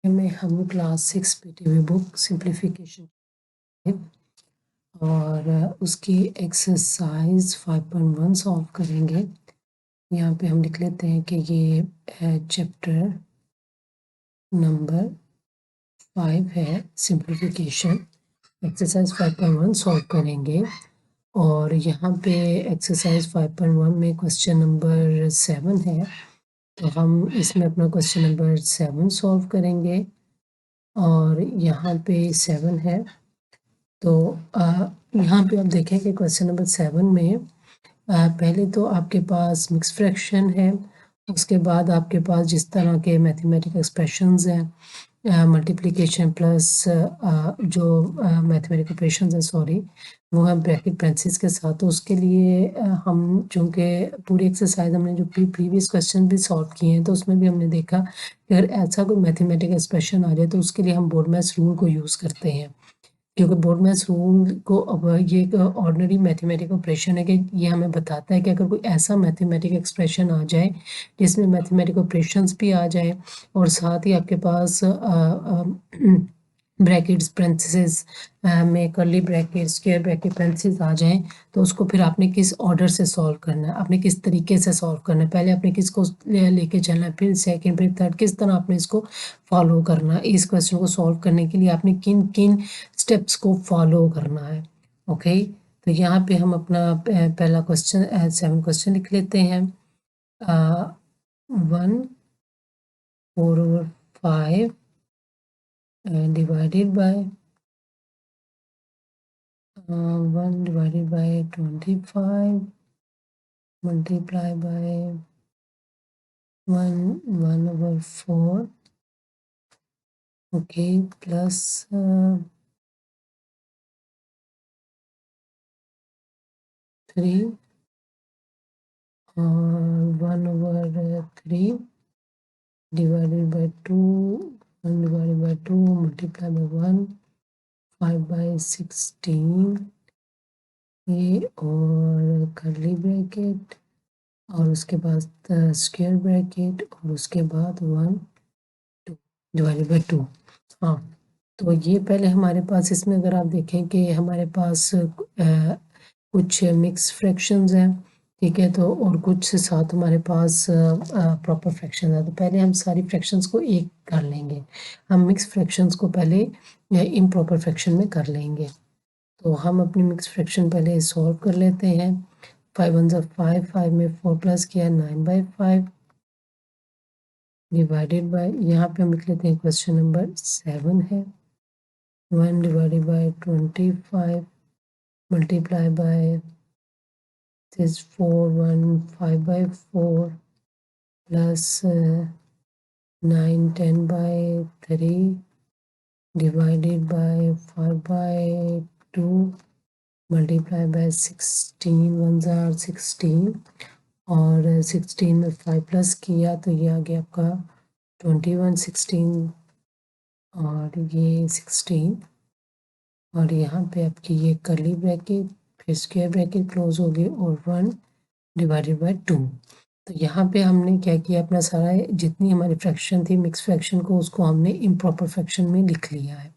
में हम class 6 PTV book simplification और उसकी एक्सरसाइज 5.1 सॉल्व करेंगे। यहाँ पे हम लिख लेते हैं कि ये चैप्टर नंबर 5 है सिंप्लीफिकेशन। एक्सरसाइज 5.1 सॉल्व करेंगे और यहाँ पे एक्सरसाइज 5.1 में क्वेश्चन नंबर 7 है, तो हम इसमें अपना क्वेश्चन नंबर 7 सॉल्व करेंगे और यहाँ पे 7 है। तो यहाँ पे आप देखें कि क्वेश्चन नंबर 7 में पहले तो आपके पास मिक्स फ्रैक्शन है, उसके बाद आपके पास जिस तरह के मैथमेटिकल एक्सप्रेशंस हैं, मल्टीप्लिकेशन प्लस जो मैथमेटिकल ऑपरेशंस हैं सॉरी, वो है ब्रैकेट पेरेंथीसेस के साथ। तो उसके लिए हम चूँकि पूरी एक्सरसाइज हमने जो प्रीवियस क्वेश्चन भी सॉल्व किए हैं, तो उसमें भी हमने देखा कि अगर ऐसा कोई मैथमेटिकल एक्सप्रेशन आ जाए तो उसके लिए हम बोर्डमैस रूल को यूज़ करते हैं, क्योंकि बोर्डमैस रूल को अब ये एक ऑर्डिनरी मैथमेटिकल ऑपरेशन है कि ये हमें बताता है कि अगर कोई ऐसा मैथमेटिकल एक्सप्रेशन आ जाए जिसमें मैथमेटिकल ऑपरेशंस भी आ जाए और साथ ही आपके पास ब्रैकेट्स पेरेंथीसेस में curly bracket square bracket parentheses आ जाएं, तो उसको फिर आपने किस ऑर्डर से सॉल्व करना है, आपने किस तरीके से सॉल्व करना है, पहले आपने किसको लेके चलना है, फिर सेकंड फिर थर्ड, किस तरह आपने इसको फॉलो करना है। इस क्वेश्चन को सॉल्व करने के लिए आपने किन किन स्टेप्स को फॉलो करना है। ओके, तो यहाँ पे हम अपना पहला क्वेश्चन 7 क्वेश्चन लिख लेते हैं। 1/4/5 divided by 1 divided by 25 multiply by 1/4, okay, plus 3 और 1/3 divided by 2, 1 divided by 2 multiply by 1, 5/16 ये और कर्ली ब्रैकेट और उसके बाद स्क्वायर ब्रैकेट और उसके बाद 1 2 डिवाइडेड बाई 2। हाँ, तो ये पहले हमारे पास इसमें अगर आप देखें कि हमारे पास कुछ मिक्स फ्रैक्शंस हैं, ठीक है, तो और कुछ साथ हमारे पास प्रॉपर फ्रैक्शन है। तो पहले हम सारी फ्रैक्शंस को एक कर लेंगे, हम मिक्स फ्रैक्शंस को पहले इम्प्रॉपर फ्रैक्शन में कर लेंगे। तो हम अपनी मिक्स फ्रैक्शन पहले सॉल्व कर लेते हैं। 5 1 5, 5 में 4 प्लस किया 9/5 डिवाइडेड बाय, यहाँ पे हम लिख लेते हैं क्वेश्चन नंबर 7 है 1 divided by 25 multiply by this 4 1 5/4 plus 9 10/3 divided by 5/2 multiply by 16 1s are 16 और 16 में 5 प्लस किया तो ये आ गया आपका 21 16 और ये 16 और यहाँ पे आपकी ये कर्ली ब्रैकेट फिर स्क्वायर ब्रैकेट क्लोज हो गई और 1 डिवाइडेड बाय 2। तो यहाँ पे हमने क्या किया, अपना सारा जितनी हमारी फ्रैक्शन थी मिक्स फ्रैक्शन को उसको हमने इम्प्रॉपर फ्रैक्शन में लिख लिया है।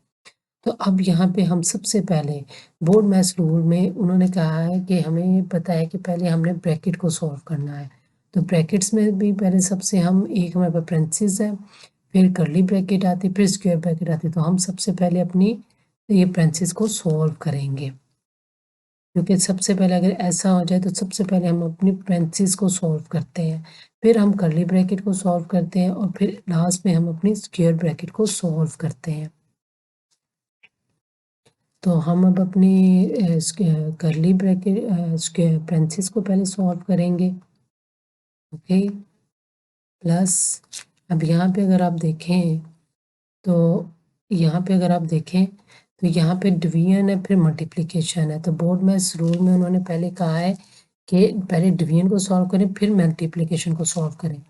तो अब यहाँ पे हम सबसे पहले बोर्ड मैथ्स रूल में उन्होंने कहा है कि हमें पता है कि पहले हमने ब्रैकेट को सॉल्व करना है। तो ब्रैकेट्स में भी पहले सबसे हम एक हमारे पास पेरेंथीसेस है, फिर कर्ली ब्रैकेट आती, फिर स्क्वायर ब्रैकेट आती। तो हम सबसे पहले अपनी ये पेरेंथीसेस को सॉल्व करेंगे, क्योंकि सबसे पहले अगर ऐसा हो जाए तो सबसे पहले हम अपनी पेरेंथीसेस को सॉल्व करते हैं, फिर हम कर्ली ब्रैकेट को सॉल्व करते हैं और फिर लास्ट में हम अपनी स्क्वायर ब्रैकेट को सॉल्व करते हैं। तो हम अब अपनी कर्ली ब्रैकेट पेरेंथीसेस को पहले सॉल्व करेंगे। ओके, प्लस अब यहाँ पे अगर आप देखें तो यहाँ पे अगर आप देखें तो यहाँ पे डिवीजन है फिर मल्टीप्लिकेशन है। तो बोर्ड मैथ्स रूल में उन्होंने पहले कहा है कि पहले डिवीजन को सॉल्व करें फिर मल्टीप्लिकेशन को सॉल्व करें।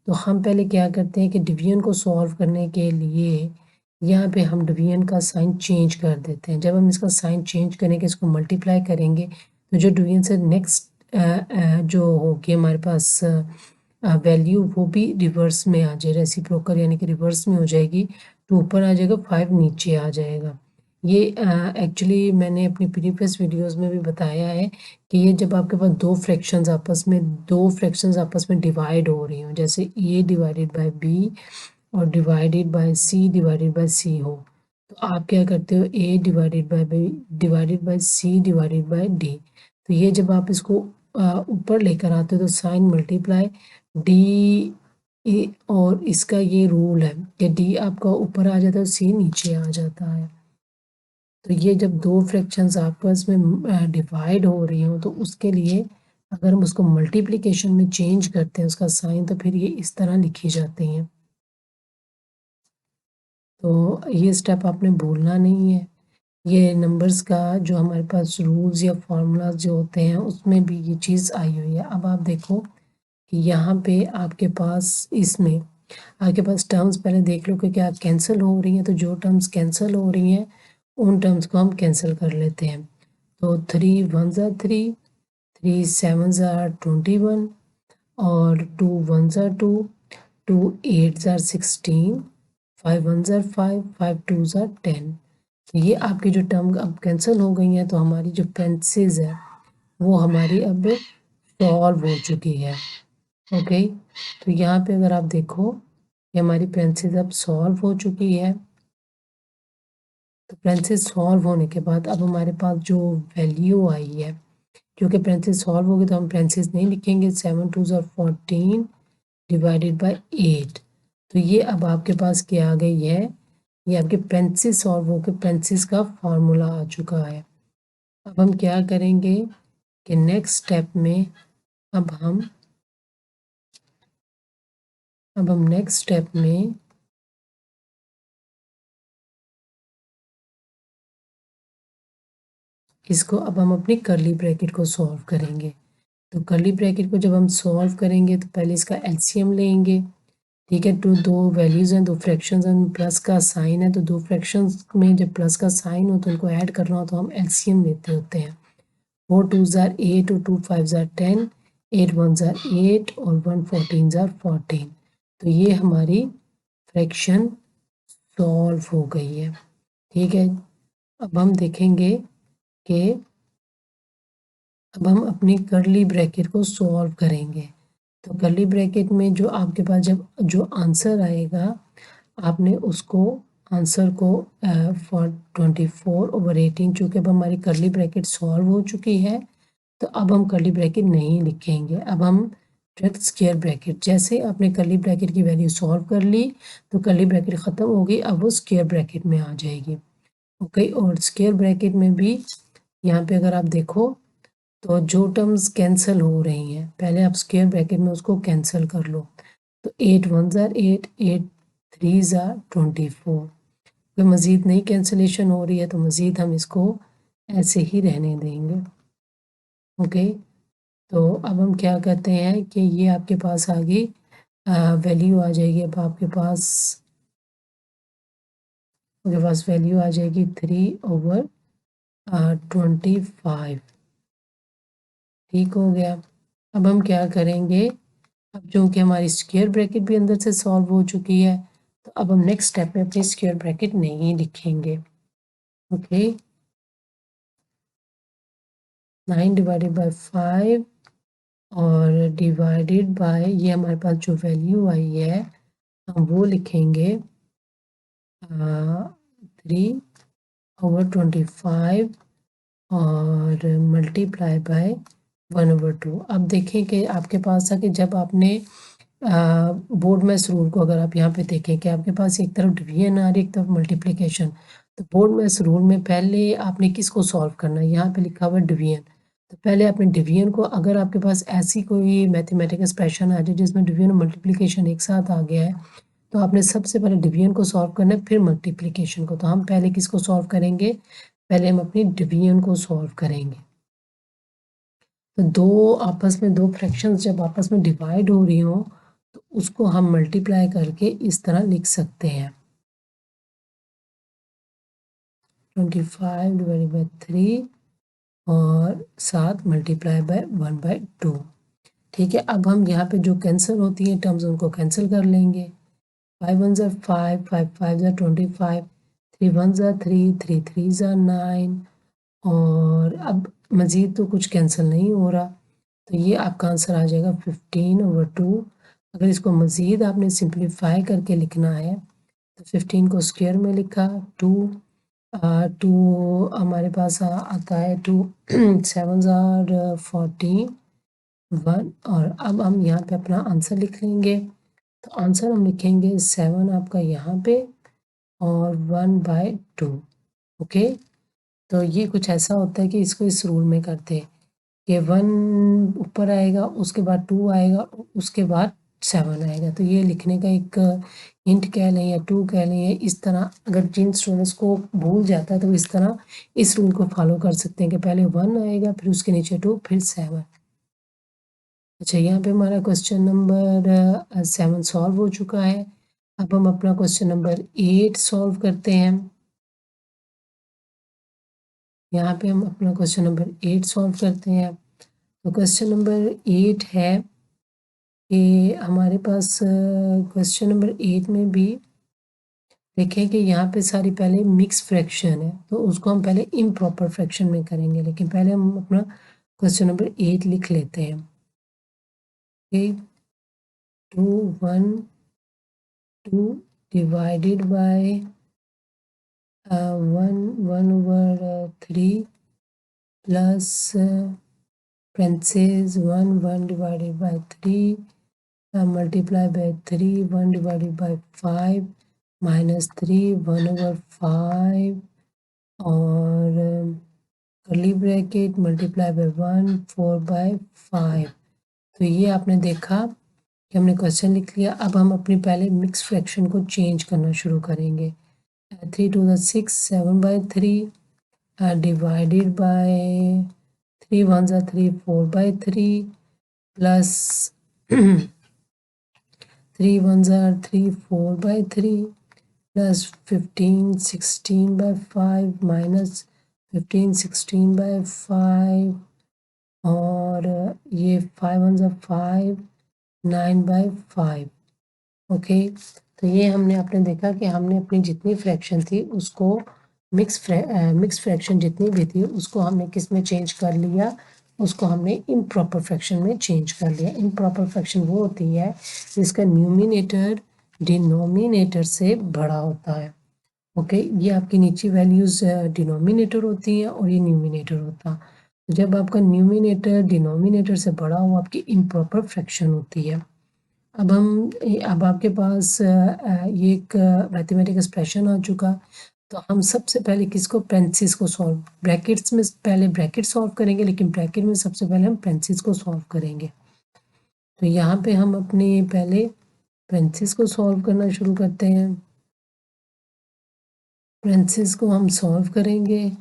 तो हम पहले क्या करते हैं कि डिवीजन को सॉल्व करने के लिए यहाँ पे हम डिवीजन का साइन चेंज कर देते हैं। जब हम इसका साइन चेंज करेंगे, इसको मल्टीप्लाई करेंगे, तो जो डिवीजन से नेक्स्ट जो होगी हमारे पास वैल्यू वो भी रिवर्स में आ जाए, रेसिप्रोकल यानी कि रिवर्स में हो जाएगी। 2 ऊपर आ जाएगा, 5 नीचे आ जाएगा। ये एक्चुअली मैंने अपनी प्रीवियस वीडियोस में भी बताया है कि ये जब आपके पास दो फ्रैक्शंस आपस में डिवाइड हो रही हों, जैसे a डिवाइडेड बाय b और divided by c divided by c हो, तो आप क्या करते हो, a divided by b divided by c divided by d। तो ये जब आप इसको ऊपर लेकर आते हो तो साइन मल्टीप्लाई d, और इसका ये रूल है कि d आपका ऊपर आ जाता है और c नीचे आ जाता है। तो ये जब दो फ्रैक्शंस आपस में डिवाइड हो रही हों तो उसके लिए अगर हम उसको मल्टीप्लिकेशन में चेंज करते हैं उसका साइन, तो फिर ये इस तरह लिखी जाती हैं। तो ये स्टेप आपने भूलना नहीं है। ये नंबर्स का जो हमारे पास रूल्स या फार्मूलाज जो होते हैं उसमें भी ये चीज़ आई हुई है। अब आप देखो कि यहाँ पे आपके पास इसमें आपके पास टर्म्स पहले देख लो कि क्या कैंसिल हो रही हैं, तो जो टर्म्स कैंसिल हो रही हैं उन टर्म्स को हम कैंसिल कर लेते हैं। तो 3 1 ज़ा 3, 3 7 ज़ा 21 और 2 1 ज़ा 2, 2 8 ज़ा 16, 5 1 ज़ा 5, 5 2 ज़ा 10। तो ये आपकी जो टर्म अब कैंसिल हो गई हैं, तो हमारी जो पेंसिल्स है वो हमारी अब सॉल्व हो चुकी है। ओके, तो यहाँ पे अगर आप देखो कि हमारी पेंसिल्स अब सॉल्व हो चुकी है, तो पेंसिल सॉल्व होने के बाद अब हमारे पास जो वैल्यू आई है, क्योंकि पेंसिल सॉल्व होगी तो हम पेंसिल्स नहीं लिखेंगे, 7 2 ज़ा 14 डिवाइडेड बाय 8। तो ये अब आपके पास क्या आ गई है, ये आपके पेंसिल सॉल्व होकर पेंसिल्स का फार्मूला आ चुका है। अब हम क्या करेंगे कि नेक्स्ट स्टेप में अब हम नेक्स्ट स्टेप में इसको अब हम अपनी कर्ली ब्रैकेट को सॉल्व करेंगे। तो कर्ली ब्रैकेट को जब हम सॉल्व करेंगे तो पहले इसका एलसीएम लेंगे। ठीक है, तो दो वैल्यूज़ हैं, दो फ्रैक्शंस हैं, प्लस का साइन है, तो दो फ्रैक्शंस में जब प्लस का साइन हो तो उनको ऐड करना हो तो हम एलसीएम लेते होते हैं। 4 2 ज़ार 8 और 2 5 ज़ार 10, 8 1 ज़ार 8 और 1 14 ज़ार 14। तो ये हमारी फ्रैक्शन सॉल्व हो गई है। ठीक है, अब हम देखेंगे कि अब हम अपनी कर्ली ब्रैकेट को सॉल्व करेंगे। तो कर्ली ब्रैकेट में जो आपके पास जब जो आंसर आएगा आपने उसको आंसर को फॉर 24/18, चूँकि अब हमारी कर्ली ब्रैकेट सॉल्व हो चुकी है तो अब हम कर्ली ब्रैकेट नहीं लिखेंगे, अब हम डायरेक्ट स्क्वायर ब्रैकेट, जैसे आपने कर्ली ब्रैकेट की वैल्यू सॉल्व कर ली तो कर्ली ब्रैकेट ख़त्म हो गई, अब वो स्क्वायर ब्रैकेट में आ जाएगी। ओके, और स्क्वायर ब्रैकेट में भी यहाँ पे अगर आप देखो तो जो टर्म्स कैंसिल हो रही हैं पहले आप स्क्वायर ब्रैकेट में उसको कैंसिल कर लो। तो 8 1 ज़ार 8, 8 3 ज़ार 24। कोई मज़ीद नई कैंसिलेशन हो रही है तो मज़ीद हम इसको ऐसे ही रहने देंगे। ओके, तो अब हम क्या करते हैं कि ये आपके पास आ गई वैल्यू आ जाएगी, अब आपके पास वैल्यू आ जाएगी 3/25। ठीक हो गया। अब हम क्या करेंगे, अब जो कि हमारी स्क्वायर ब्रैकेट भी अंदर से सॉल्व हो चुकी है तो अब हम नेक्स्ट स्टेप में अपनी स्क्वायर ब्रैकेट नहीं लिखेंगे। ओके, 9 डिवाइडेड बाय 5 और डिवाइडेड बाय ये हमारे पास जो वैल्यू आई है हम वो लिखेंगे 3/25 और मल्टीप्लाई बाय 1/2। अब देखें कि आपके पास था कि जब आपने बोर्ड मैथ्स रूल को अगर आप यहाँ पे देखें कि आपके पास एक तरफ डिवीजन आ रही है एक तरफ मल्टीप्लिकेशन, तो बोर्ड मैथ्स रूल में पहले आपने किसको सॉल्व करना है, यहाँ पे लिखा हुआ है डिवीजन। तो पहले आपने डिवीजन को, अगर आपके पास ऐसी कोई मैथमेटिकल एक्सप्रेशन आ जाए जिसमें डिवीजन और मल्टीप्लिकेशन एक साथ आ गया है तो आपने सबसे पहले डिवीजन को सॉल्व करना है फिर मल्टीप्लिकेशन को। तो हम पहले किसको सॉल्व करेंगे, पहले हम अपनी डिवीजन को सॉल्व करेंगे। तो दो फ्रैक्शंस जब आपस में डिवाइड हो रही हो तो उसको हम मल्टीप्लाई करके इस तरह लिख सकते हैं 25 डिवाइडेड बाय 3 और 7 मल्टीप्लाई बाय 1/2। ठीक है, अब हम यहाँ पे जो कैंसिल होती है टर्म्स उनको कैंसिल कर लेंगे। 5 1s are 5, 5 5s are 25, 3 1s are 3, 3 3s are 9 और अब मज़ीद तो कुछ कैंसिल नहीं हो रहा, तो ये आपका आंसर आ जाएगा 15/2। अगर इसको मज़ीद आपने सिंप्लीफाई करके लिखना है तो 15 को स्क्वायर में लिखा, 2 हमारे पास आता है 2 7s are 14 1 और अब हम यहाँ पे अपना आंसर लिख लेंगे। तो आंसर हम लिखेंगे 7 आपका यहाँ पे और 1/2। ओके, तो ये कुछ ऐसा होता है कि इसको इस रूल में करते हैं कि 1 ऊपर आएगा, उसके बाद 2 आएगा, उसके बाद 7 आएगा। तो ये लिखने का एक हिंट कह लें या 2 कह लें, या इस तरह अगर जिन स्टूडेंट्स को भूल जाता है तो इस तरह इस रूल को फॉलो कर सकते हैं कि पहले 1 आएगा, फिर उसके नीचे 2, फिर 7। अच्छा, यहाँ पे हमारा क्वेश्चन नंबर 7 सॉल्व हो चुका है। अब हम अपना क्वेश्चन नंबर 8 सॉल्व करते हैं। यहाँ पे हम अपना क्वेश्चन नंबर 8 सॉल्व करते हैं। तो क्वेश्चन नंबर 8 है कि हमारे पास क्वेश्चन नंबर 8 में भी देखें कि यहाँ पे सारी पहले मिक्स फ्रैक्शन है, तो उसको हम पहले इम्प्रॉपर फ्रैक्शन में करेंगे, लेकिन पहले हम अपना क्वेश्चन नंबर 8 लिख लेते हैं। Okay, 2 1 2 divided by 1/3 plus parentheses 1 divided by 3 multiply by 3 1 divided by 5 minus 3 1/5 और curly bracket multiply by 1 4/5। तो ये आपने देखा कि हमने क्वेश्चन लिख लिया। अब हम अपनी पहले मिक्स फ्रैक्शन को चेंज करना शुरू करेंगे। 3 to the 6 7/3 divided by 3 1s are 3 4/3 plus 3 1s are 3 4/3 plus 15 16/5 minus 15 16/5 और ये 5 1s are 5 9/5। ओके, तो ये हमने आपने देखा कि हमने अपनी जितनी फ्रैक्शन थी उसको मिक्स फ्रैक्शन जितनी भी थी उसको हमने किस में चेंज कर लिया, उसको हमने इम्प्रॉपर फ्रैक्शन में चेंज कर लिया। इम्प्रॉपर फ्रैक्शन वो होती है जिसका न्यूमिनेटर डिनोमिनेटर से बड़ा होता है। ओके, ये आपकी नीचे वैल्यूज़ डिनोमिनेटर होती हैं और ये न्यूमिनेटर होता है। तो जब आपका न्यूमिनेटर डिनोमिनेटर से बड़ा हो आपकी इम्प्रॉपर फ्रैक्शन होती है। अब आपके पास ये एक मैथमेटिकल एक्सप्रेशन आ चुका। तो हम सबसे पहले किसको पेंसिस को सॉल्व ब्रैकेट्स में पहले ब्रैकेट सॉल्व करेंगे, लेकिन ब्रैकेट में सबसे पहले हम पेंसिस को सॉल्व करेंगे। तो यहाँ पे हम अपने पहले पेंसिस को सॉल्व करना शुरू करते हैं। पेंसिस को हम सॉल्व करेंगे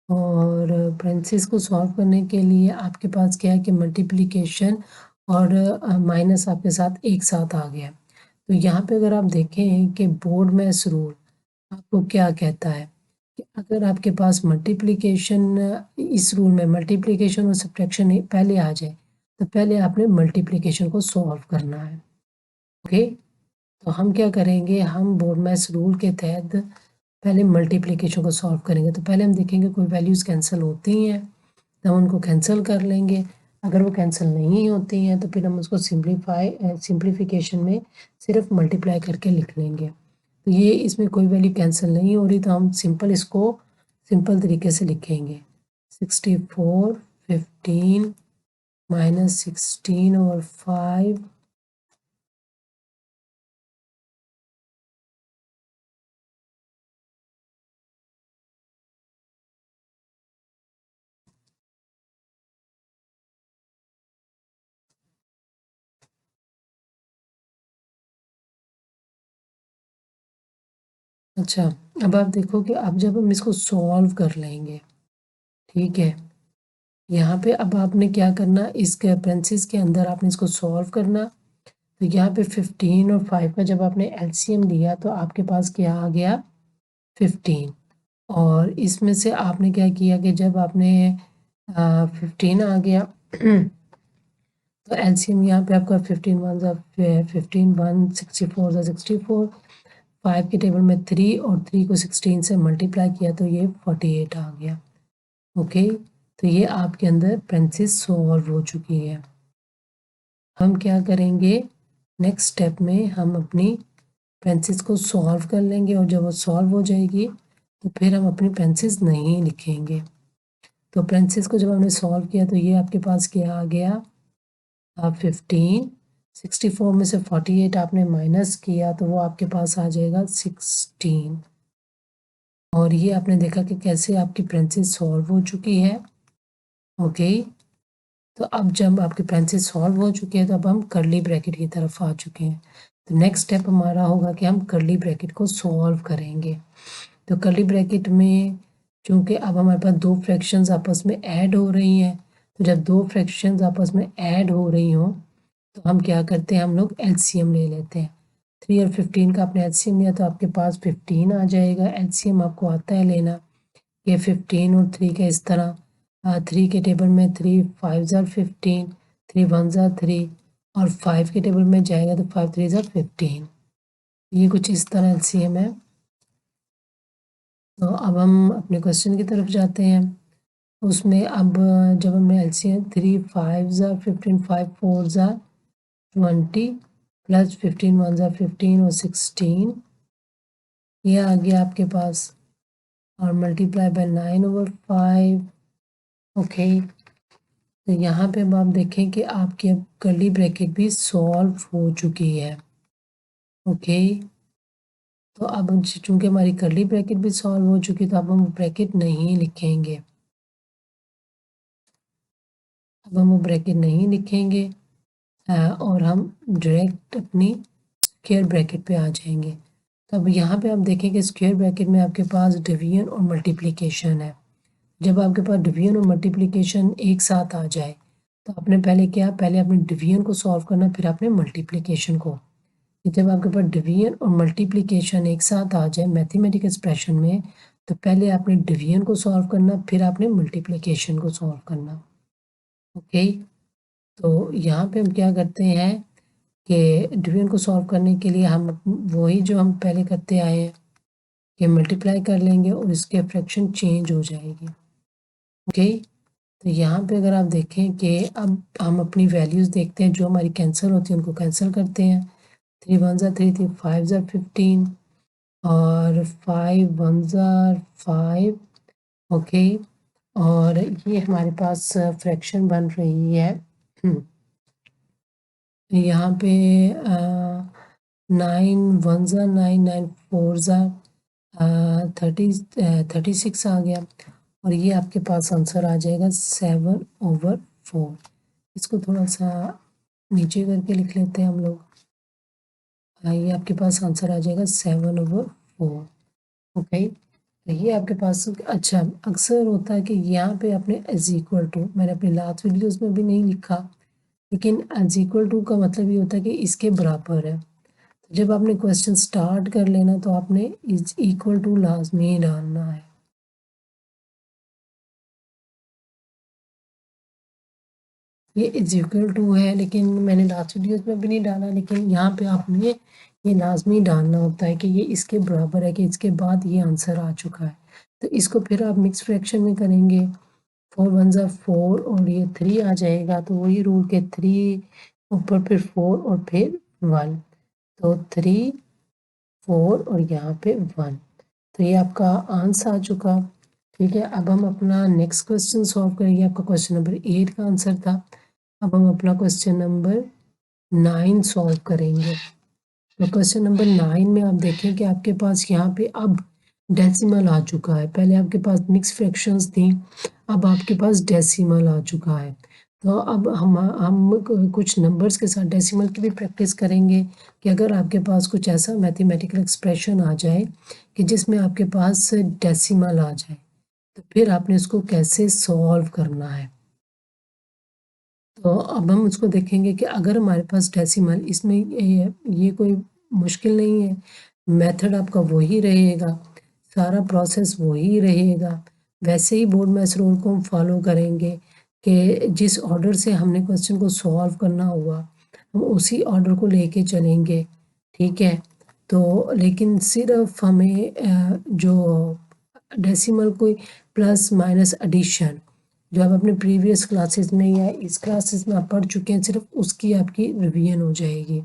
और पेंसिस को सॉल्व करने के लिए आपके पास क्या है कि मल्टीप्लिकेशन और माइनस आपके साथ एक साथ आ गया। तो यहाँ पे अगर आप देखें कि बोर्ड मैथ्स रूल आपको क्या कहता है कि अगर आपके पास मल्टीप्लिकेशन इस रूल में मल्टीप्लिकेशन और सब्ट्रैक्शन पहले आ जाए तो पहले आपने मल्टीप्लिकेशन को सॉल्व करना है। ओके, तो हम क्या करेंगे, हम बोर्ड मैथ्स रूल के तहत पहले मल्टीप्लिकेशन को सॉल्व करेंगे। तो पहले हम देखेंगे कोई वैल्यूज़ कैंसिल होती हैं तो हम उनको कैंसिल कर लेंगे। अगर वो कैंसिल नहीं होती हैं तो फिर हम उसको सिंप्लीफिकेशन में सिर्फ मल्टीप्लाई करके लिख लेंगे। तो ये इसमें कोई वैल्यू कैंसिल नहीं हो रही तो हम इसको सिंपल तरीके से लिखेंगे। 64 15 माइनस 16 और 5 अच्छा, अब आप देखो कि अब जब हम इसको सॉल्व कर लेंगे, ठीक है, यहाँ पे अब आपने क्या करना, इसके पेरेंथीसेस के अंदर आपने इसको सॉल्व करना। तो यहाँ पे 15 और 5 का जब आपने एलसीएम लिया तो आपके पास क्या आ गया 15 और इसमें से आपने क्या किया कि जब आपने 15 आ गया तो तो एलसीएम यहाँ पे आपका 15 1 15 1 64 64, 5 के टेबल में 3 और 3 को 16 से मल्टीप्लाई किया तो ये 48 आ गया। ओके, तो ये आपके अंदर पेंसिस सॉल्व हो चुकी है। हम क्या करेंगे, नेक्स्ट स्टेप में हम अपनी पेंसिस को सॉल्व कर लेंगे और जब वो सॉल्व हो जाएगी तो फिर हम अपनी पेंसिस नहीं लिखेंगे। तो पेंसिस को जब हमने सॉल्व किया तो ये आपके पास क्या आ गया, 15, 64 में से 48 आपने माइनस किया तो वो आपके पास आ जाएगा 16। और ये आपने देखा कि कैसे आपकी पेंसिस सॉल्व हो चुकी है। ओके, तो अब जब आपकी पेंसिल सॉल्व हो चुकी है तो अब हम कर्ली ब्रैकेट की तरफ आ चुके हैं। तो नेक्स्ट स्टेप हमारा होगा कि हम कर्ली ब्रैकेट को सॉल्व करेंगे। तो कर्ली ब्रैकेट में चूँकि अब हमारे पास दो फ्रैक्शंस आपस में ऐड हो रही हैं, तो जब दो फ्रैक्शंस आपस में ऐड हो रही हों तो हम क्या करते हैं, हम लोग एलसीएम ले लेते हैं। 3 और 15 का आपने एलसीएम लिया तो आपके पास 15 आ जाएगा। एलसीएम आपको आता है लेना, ये 15 और 3 का इस तरह 3 के टेबल में 3 5 ज़ार 15, 3 1 ज़ार 3 और 5 के टेबल में जाएगा तो 5 3 ज़ार 15। ये कुछ इस तरह एलसीएम है। तो अब हम अपने क्वेश्चन की तरफ जाते हैं। उसमें अब जब हमने एलसीएम 3 5 ज़ार 15, 5 4 ज़ार 20 प्लस 15 1 ज़ार 15 और 16 ये आ गया आपके पास, और मल्टीप्लाई बाय 9/5। ओके, तो यहाँ पे अब आप देखें कि आपकी अब कर्ली ब्रैकेट भी सॉल्व हो चुकी है। ओके, तो अब चूंकि हमारी कर्ली ब्रैकेट भी सॉल्व हो चुकी है तो अब हम ब्रैकेट नहीं लिखेंगे। अब हम वो ब्रैकेट नहीं लिखेंगे और हम डायरेक्ट अपनी स्क्वायर ब्रैकेट पे आ जाएंगे। तो अब यहाँ पे आप देखेंगे स्क्वायर ब्रैकेट में आपके पास डिवीजन और मल्टीप्लिकेशन है। जब आपके पास डिवीजन और मल्टीप्लिकेशन एक साथ आ जाए तो आपने पहले क्या, पहले आपने डिवीजन को सॉल्व करना, फिर आपने मल्टीप्लिकेशन को। जब आपके पास डिवीजन और मल्टीप्लिकेशन एक साथ आ जाए मैथमेटिकल एक्सप्रेशन में तो पहले आपने डिवीजन को सॉल्व करना, फिर आपने मल्टीप्लिकेशन को सॉल्व करना। ओके, तो यहाँ पे हम क्या करते हैं कि डिवीजन को सॉल्व करने के लिए हम वही जो हम पहले करते आए हैं कि मल्टीप्लाई कर लेंगे और इसके फ्रैक्शन चेंज हो जाएगी। ओके, तो यहाँ पे अगर आप देखें कि अब हम अपनी वैल्यूज़ देखते हैं जो हमारी कैंसिल होती है उनको कैंसिल करते हैं। 3 1 ज़ार 3 3 5 ज़ार 15 और 5 1 ज़ार 5। ओके, और ये हमारे पास फ्रैक्शन बन रही है यहाँ पे 9 1 ज़ार 9 9 4 ज़ार 36 आ गया, और ये आपके पास आंसर आ जाएगा 7/4। इसको थोड़ा सा नीचे करके लिख लेते हैं हम लोग। ये आपके पास आंसर आ जाएगा 7/4। ओके, तो ये आपके पास अच्छा अक्सर होता है कि यहाँ पे आपने इज इक्वल टू, मैंने अपनी लास्ट वीडियोस में भी नहीं लिखा, लेकिन इज इक्वल टू का मतलब ये होता है कि इसके बराबर है। तो जब आपने क्वेश्चन स्टार्ट कर लेना तो आपने इज इक्वल टू लाजमी डालना है। ये इज इक्वल टू है, लेकिन मैंने लास्ट वीडियोस में भी नहीं डाला, लेकिन यहाँ पे आपने ये लाजमी डालना होता है कि ये इसके बराबर है, कि इसके बाद ये आंसर आ चुका है। तो इसको फिर आप मिक्स फ्रैक्शन में करेंगे, 4 1 ज़ार 4 और ये 3 आ जाएगा, तो वही रूल के 3 ऊपर फिर 4 और फिर 1, तो 3 4 और यहाँ पे 1, तो ये आपका आंसर आ चुका। ठीक है, अब हम अपना नेक्स्ट क्वेश्चन सॉल्व करेंगे। आपका क्वेश्चन नंबर 8 का आंसर था। अब हम अपना क्वेश्चन नंबर 9 सॉल्व करेंगे। तो क्वेश्चन नंबर 9 में आप देखें कि आपके पास यहाँ पे अब डेसिमल आ चुका है। पहले आपके पास मिक्स फ्रैक्शंस थी, अब आपके पास डेसिमल आ चुका है। तो अब हम कुछ नंबर्स के साथ डेसिमल की भी प्रैक्टिस करेंगे कि अगर आपके पास कुछ ऐसा मैथमेटिकल एक्सप्रेशन आ जाए कि जिसमें आपके पास डेसिमल आ जाए तो फिर आपने उसको कैसे सॉल्व करना है। तो अब हम उसको देखेंगे कि अगर हमारे पास डेसिमल, इसमें ये कोई मुश्किल नहीं है, मेथड आपका वही रहेगा, सारा प्रोसेस वही रहेगा, वैसे ही बोर्ड मैथ्स रूल को हम फॉलो करेंगे। कि जिस ऑर्डर से हमने क्वेश्चन को सॉल्व करना हुआ हम उसी ऑर्डर को लेके चलेंगे, ठीक है। तो लेकिन सिर्फ हमें जो डेसिमल कोई प्लस माइनस एडिशन जो आप अपने प्रीवियस क्लासेस में या इस क्लासेस में आप पढ़ चुके हैं, सिर्फ उसकी आपकी रिवीजन हो जाएगी।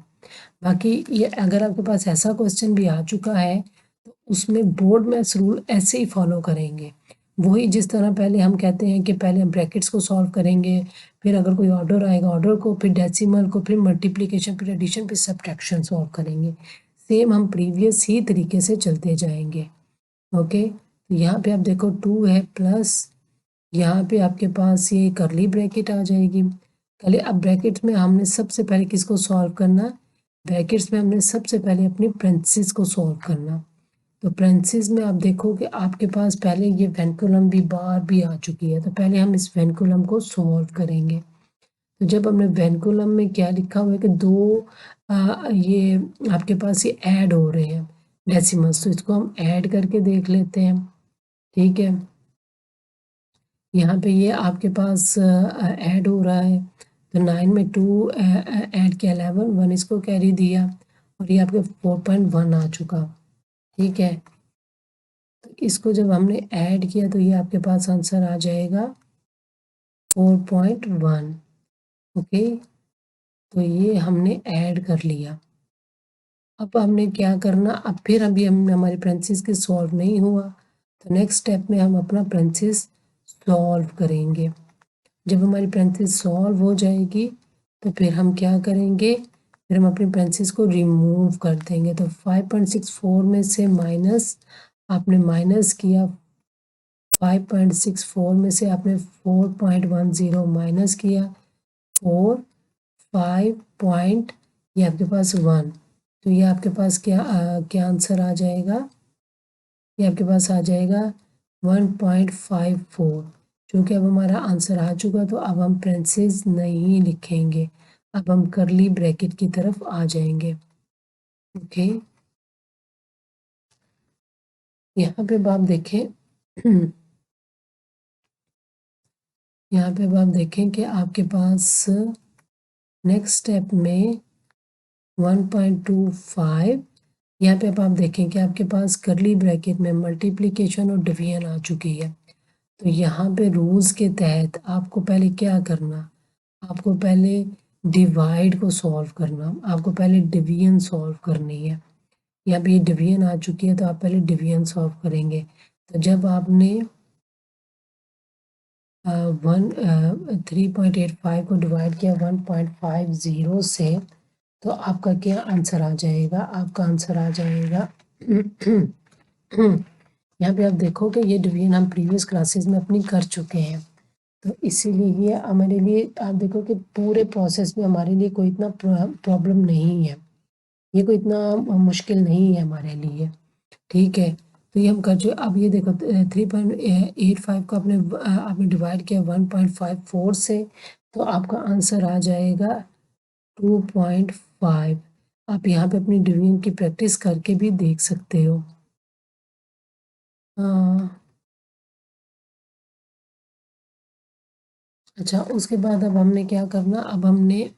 बाकी ये अगर आपके पास ऐसा क्वेश्चन भी आ चुका है तो उसमें बोर्ड मैथ्स रूल ऐसे ही फॉलो करेंगे, वही जिस तरह पहले हम कहते हैं कि पहले हम ब्रैकेट्स को सॉल्व करेंगे, फिर अगर कोई ऑर्डर आएगा ऑर्डर को, फिर डेसिमल को, फिर मल्टीप्लिकेशन, फिर एडिशन, फिर सब्ट्रैक्शन सॉल्व करेंगे। सेम हम प्रीवियस ही तरीके से चलते जाएंगे। ओके, तो यहाँ पे आप देखो 2 है प्लस यहाँ पे आपके पास ये करली ब्रैकेट आ जाएगी। पहले अब ब्रैकेट्स में हमने सबसे पहले किसको सॉल्व करना, ब्रैकेट्स में हमने सबसे पहले अपनी पेरेंथीसेस को सॉल्व करना। तो पेरेंथीसेस में आप देखो कि आपके पास पहले ये वेंकुलम भी बार भी आ चुकी है, तो पहले हम इस वेंकुलम को सॉल्व करेंगे। तो जब हमने वेंकुलम में क्या लिखा हुआ है कि दो ये आपके पास ये ऐड हो रहे हैं डेसिमल्स, तो इसको हम ऐड करके देख लेते हैं, ठीक है। यहाँ पे ये आपके पास ऐड हो रहा है, तो 9 में 2 ऐड किया 11, 1 इसको कैरी दिया और ये आपके 4.1 आ चुका, ठीक है। तो इसको जब हमने ऐड किया तो ये आपके पास आंसर आ जाएगा 4.1। ओके, तो ये हमने ऐड कर लिया। अब हमने क्या करना, अब फिर अभी हम हमारे पेरेंथीसेस के सॉल्व नहीं हुआ, तो नेक्स्ट स्टेप में हम अपना पेरेंथीसेस सॉल्व करेंगे। जब हमारी पेरेंथीसेस सॉल्व हो जाएगी तो फिर हम क्या करेंगे, फिर हम अपनी पेरेंथीसेस को रिमूव कर देंगे। तो 5.64 में से माइनस आपने माइनस किया, 5.64 में से आपने 4.10 माइनस किया, 4 5 पॉइंट ये आपके पास 1, तो ये आपके पास क्या आंसर आ जाएगा, ये आपके पास आ जाएगा 1.54। क्योंकि अब हमारा आंसर आ चुका तो अब हम पेरेंथीसेस नहीं लिखेंगे, अब हम करली ब्रैकेट की तरफ आ जाएंगे। ओके, यहाँ पे अब आप देखें यहाँ पे अब आप देखें कि आपके पास नेक्स्ट स्टेप में 1.25, यहाँ पे अब आप देखें कि आपके पास करली ब्रैकेट में मल्टीप्लिकेशन और डिवीजन आ चुकी है। तो यहाँ पे रूल्स के तहत आपको पहले क्या करना, आपको पहले डिवाइड को सॉल्व करना, आपको पहले डिवीजन सॉल्व करनी है। यहाँ पे ये डिवीजन आ चुकी है तो आप पहले डिवीजन सॉल्व करेंगे। तो जब आपने 3.85 को डिवाइड किया 1.50 से, तो आपका क्या आंसर आ जाएगा, आपका आंसर आ जाएगा यहाँ पे आप देखोगे ये डिवीजन हम प्रीवियस क्लासेस में अपनी कर चुके हैं, तो इसीलिए ये हमारे लिए आप देखो कि पूरे प्रोसेस में हमारे लिए कोई इतना प्रॉब्लम नहीं है, ये कोई इतना मुश्किल नहीं है हमारे लिए, ठीक है। तो ये हम कर चुके। अब ये देखो 3.85 को आपने डिवाइड किया 1.54 से, तो आपका आंसर आ जाएगा 2.5। आप यहाँ पे अपनी डिवीजन की प्रैक्टिस करके भी देख सकते हो। अच्छा, उसके बाद अब हमने क्या करना, अब हमने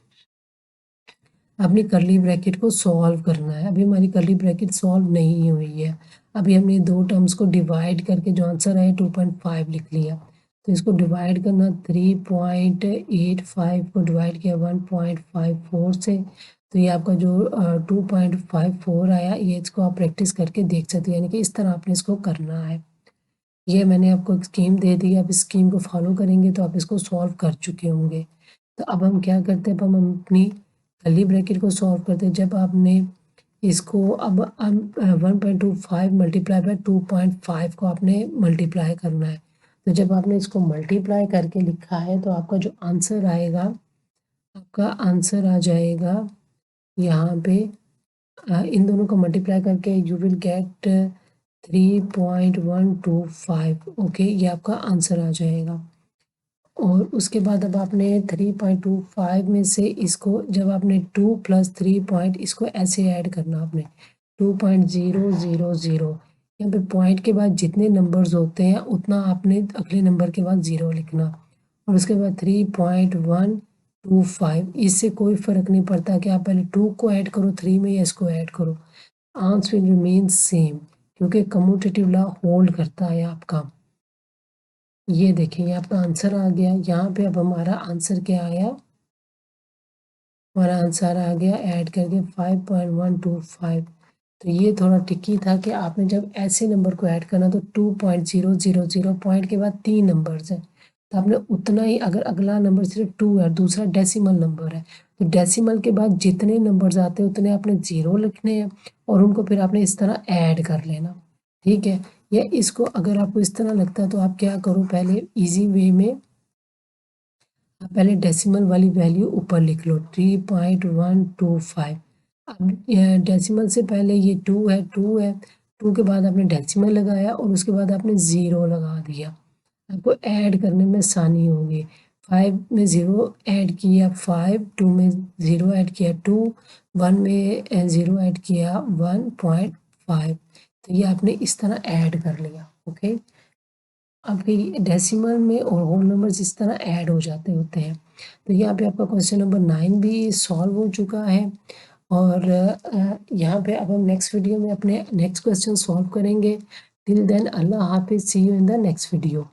अपनी करली ब्रैकेट को सॉल्व करना है। अभी हमारी करली ब्रैकेट सॉल्व नहीं हुई है, अभी हमने दो टर्म्स को डिवाइड करके जो आंसर है 2.5 लिख लिया। तो इसको डिवाइड करना, 3.85 को डिवाइड किया 1.54 से, तो ये आपका जो 2.54 आया, ये इसको आप प्रैक्टिस करके देख सकते हैं, यानी कि इस तरह आपने इसको करना है। ये मैंने आपको एक स्कीम दे दी, आप इस स्कीम को फॉलो करेंगे तो आप इसको सॉल्व कर चुके होंगे। तो अब हम क्या करते हैं, अब हम अपनी कर्ली ब्रैकेट को सॉल्व करते हैं। जब आपने इसको अब 1.25 मल्टीप्लाई बाय 2.5 को आपने मल्टीप्लाई करना है। तो जब आपने इसको मल्टीप्लाई करके लिखा है तो आपका जो आंसर आएगा, आपका आंसर आ जाएगा यहाँ पे इन दोनों को मल्टीप्लाई करके यू विल गेट 3.125। ओके, ये आपका आंसर आ जाएगा। और उसके बाद अब आपने 3.25 में से इसको जब आपने 2 + 3 पॉइंट इसको ऐसे ऐड करना, आपने 2.000, यहाँ पे पॉइंट के बाद जितने नंबर्स होते हैं उतना आपने अगले नंबर के बाद 0 लिखना। और उसके बाद 3.125, इससे कोई फ़र्क नहीं पड़ता कि आप पहले 2 को ऐड करो 3 में या इसको ऐड करो, आंसर विल रिमेन सेम, क्योंकि कम्यूटेटिव लॉ होल्ड करता है आपका। ये देखिए ये आपका आंसर आ गया। यहाँ पे अब हमारा आंसर क्या आया, हमारा आंसर आ गया ऐड करके 5.125। तो ये थोड़ा ट्रिकी था कि आपने जब ऐसे नंबर को ऐड करना तो 2.000 पॉइंट के बाद 3 नंबर्स हैं, तो आपने उतना ही, अगर अगला नंबर सिर्फ 2 है, दूसरा डेसिमल नंबर है, तो डेसिमल के बाद जितने नंबर्स आते हैं उतने आपने 0 लिखने हैं और उनको फिर आपने इस तरह ऐड कर लेना। ठीक है, या इसको अगर आपको इस तरह लगता है तो आप क्या करो, पहले इजी वे में आप पहले डेसिमल वाली वैल्यू ऊपर लिख लो 3.125। अब डेसिमल से पहले ये 2 है, 2 के बाद आपने डेसिमल लगाया और उसके बाद आपने 0 लगा दिया, आपको ऐड करने में आसानी होगी। 5 में 0 ऐड किया 5, 2 में 0 ऐड किया 2, 1 में 0 ऐड किया 1.5, तो ये आपने इस तरह ऐड कर लिया। ओके, आपके डेसिमल में और होल नंबर्स इस तरह ऐड हो जाते होते हैं। तो यहाँ पे आपका क्वेश्चन नंबर 9 भी सॉल्व हो चुका है। और यहाँ पे अब हम नेक्स्ट वीडियो में अपने नेक्स्ट क्वेश्चन सॉल्व करेंगे। टिल देन अल्लाह हाफिज़, see you in the next video.